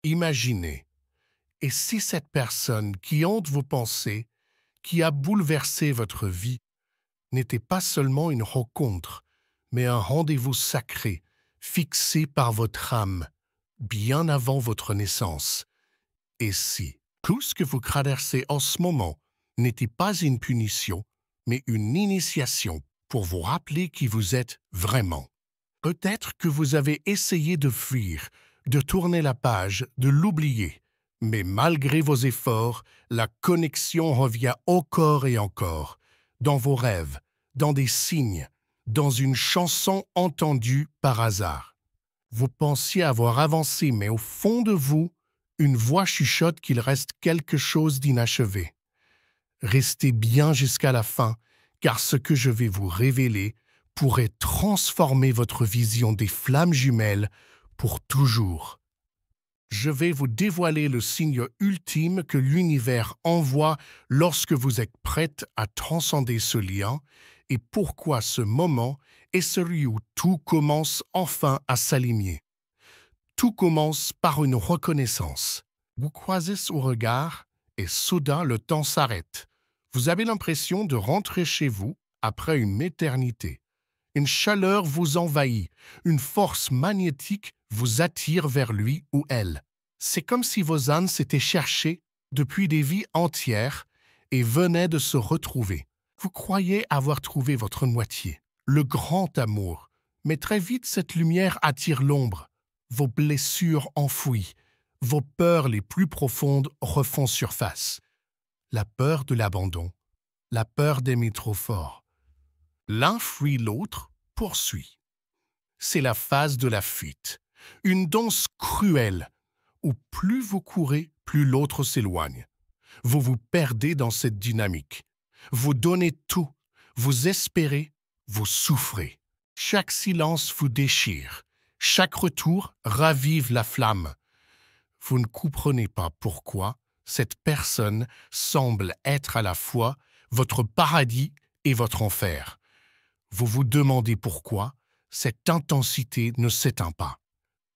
Imaginez, et si cette personne qui hante vos pensées, qui a bouleversé votre vie, n'était pas seulement une rencontre, mais un rendez-vous sacré, fixé par votre âme, bien avant votre naissance? Et si tout ce que vous traversez en ce moment n'était pas une punition, mais une initiation pour vous rappeler qui vous êtes vraiment? Peut-être que vous avez essayé de fuir, de tourner la page, de l'oublier, mais malgré vos efforts, la connexion revient encore et encore, dans vos rêves, dans des signes, dans une chanson entendue par hasard. Vous pensiez avoir avancé, mais au fond de vous, une voix chuchote qu'il reste quelque chose d'inachevé. Restez bien jusqu'à la fin, car ce que je vais vous révéler pourrait transformer votre vision des flammes jumelles pour toujours. Je vais vous dévoiler le signe ultime que l'univers envoie lorsque vous êtes prête à transcender ce lien et pourquoi ce moment est celui où tout commence enfin à s'aligner. Tout commence par une reconnaissance. Vous croisez son regard et soudain le temps s'arrête. Vous avez l'impression de rentrer chez vous après une éternité. Une chaleur vous envahit, une force magnétique vous attire vers lui ou elle. C'est comme si vos âmes s'étaient cherchées depuis des vies entières et venaient de se retrouver. Vous croyez avoir trouvé votre moitié, le grand amour, mais très vite cette lumière attire l'ombre. Vos blessures enfouies, vos peurs les plus profondes refont surface. La peur de l'abandon, la peur d'aimer trop fort. L'un fuit, l'autre poursuit. C'est la phase de la fuite, une danse cruelle, où plus vous courez, plus l'autre s'éloigne. Vous vous perdez dans cette dynamique. Vous donnez tout, vous espérez, vous souffrez. Chaque silence vous déchire. Chaque retour ravive la flamme. Vous ne comprenez pas pourquoi cette personne semble être à la fois votre paradis et votre enfer. Vous vous demandez pourquoi cette intensité ne s'éteint pas.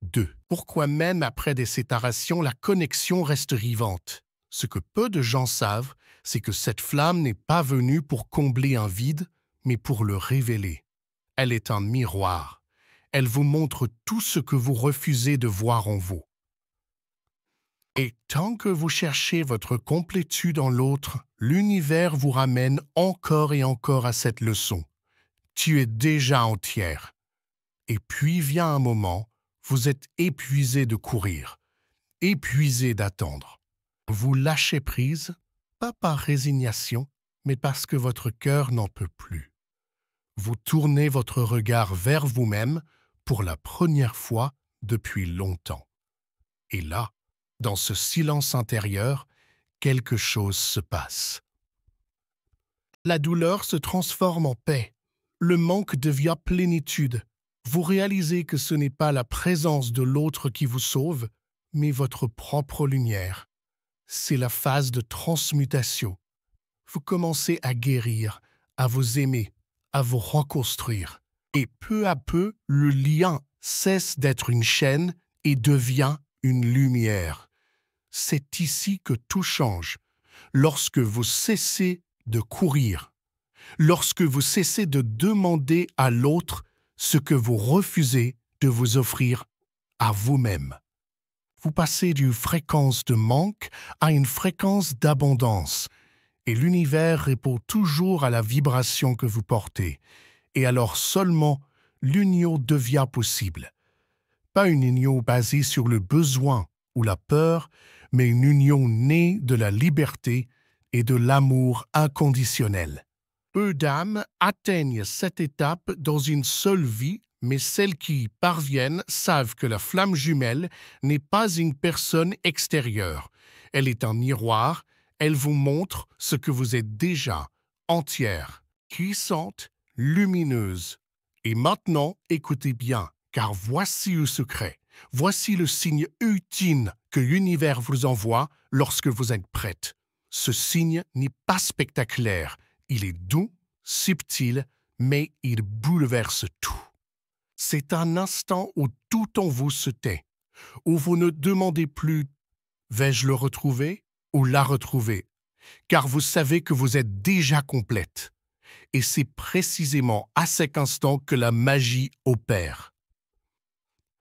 2. Pourquoi même après des séparations, la connexion reste vivante? Ce que peu de gens savent, c'est que cette flamme n'est pas venue pour combler un vide, mais pour le révéler. Elle est un miroir. Elle vous montre tout ce que vous refusez de voir en vous. Et tant que vous cherchez votre complétude en l'autre, l'univers vous ramène encore et encore à cette leçon. Tu es déjà entière. Et puis vient un moment, vous êtes épuisé de courir, épuisé d'attendre. Vous lâchez prise, pas par résignation, mais parce que votre cœur n'en peut plus. Vous tournez votre regard vers vous-même pour la première fois depuis longtemps. Et là, dans ce silence intérieur, quelque chose se passe. La douleur se transforme en paix. Le manque devient plénitude. Vous réalisez que ce n'est pas la présence de l'autre qui vous sauve, mais votre propre lumière. C'est la phase de transmutation. Vous commencez à guérir, à vous aimer, à vous reconstruire. Et peu à peu, le lien cesse d'être une chaîne et devient une lumière. C'est ici que tout change. Lorsque vous cessez de courir, lorsque vous cessez de demander à l'autre ce que vous refusez de vous offrir à vous-même. Vous passez d'une fréquence de manque à une fréquence d'abondance, et l'univers répond toujours à la vibration que vous portez, et alors seulement l'union devient possible. Pas une union basée sur le besoin ou la peur, mais une union née de la liberté et de l'amour inconditionnel. Peu d'âmes atteignent cette étape dans une seule vie, mais celles qui y parviennent savent que la flamme jumelle n'est pas une personne extérieure. Elle est un miroir, elle vous montre ce que vous êtes déjà, entière, puissante, lumineuse. Et maintenant, écoutez bien, car voici le secret. Voici le signe ultime que l'univers vous envoie lorsque vous êtes prête. Ce signe n'est pas spectaculaire. Il est doux, subtil, mais il bouleverse tout. C'est un instant où tout en vous se tait. où vous ne demandez plus « vais-je le retrouver ?» ou « la retrouver ?» car vous savez que vous êtes déjà complète. Et c'est précisément à cet instant que la magie opère.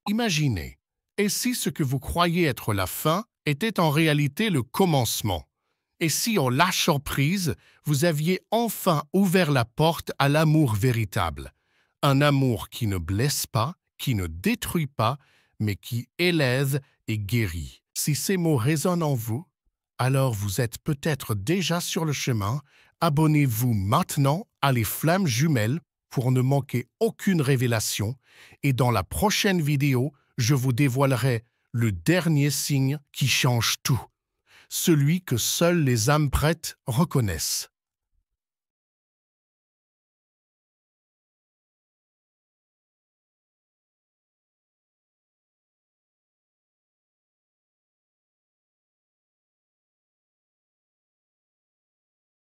Imaginez, et si ce que vous croyez être la fin était en réalité le commencement? Et si en lâchant prise, vous aviez enfin ouvert la porte à l'amour véritable? Un amour qui ne blesse pas, qui ne détruit pas, mais qui élève et guérit. Si ces mots résonnent en vous, alors vous êtes peut-être déjà sur le chemin. Abonnez-vous maintenant à Les Flammes Jumelles pour ne manquer aucune révélation. Et dans la prochaine vidéo, je vous dévoilerai le dernier signe qui change tout. Celui que seules les âmes prêtes reconnaissent.